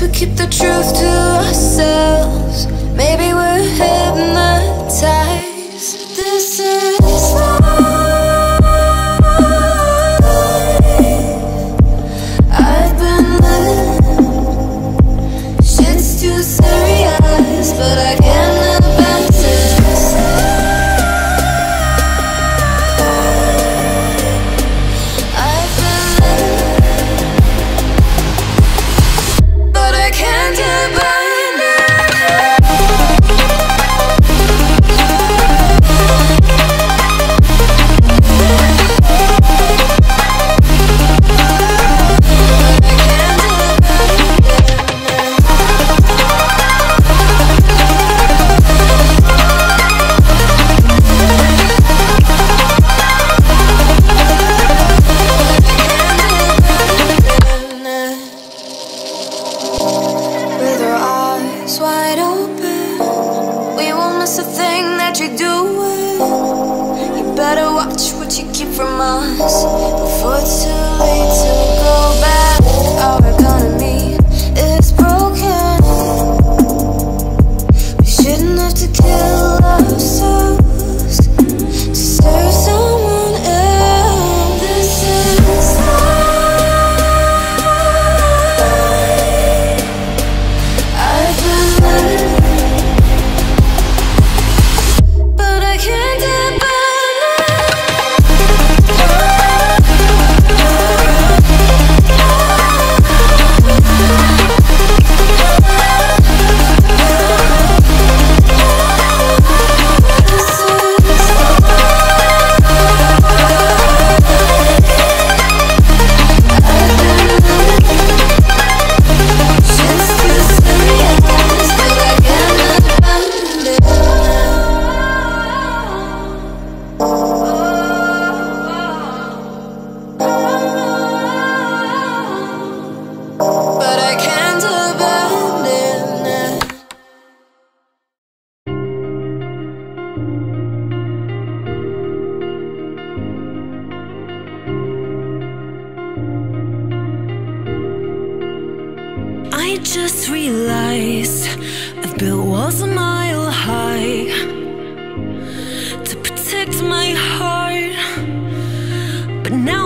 we keep the truth to ourselves, maybe we're hypnotized. This is life. I've been living, shit's too serious, but I can't abandon this. I've been living, but I can't abandon it. With our eyes wide open, we won't miss a thing that you're doing. You better watch what you keep from us before it's too late to go back. Our economy is broken. We shouldn't have to kill ourselves to serve someone else. This is life. I've been living, but I can't abandon I just realized I've built walls a mile high to protect my heart, but now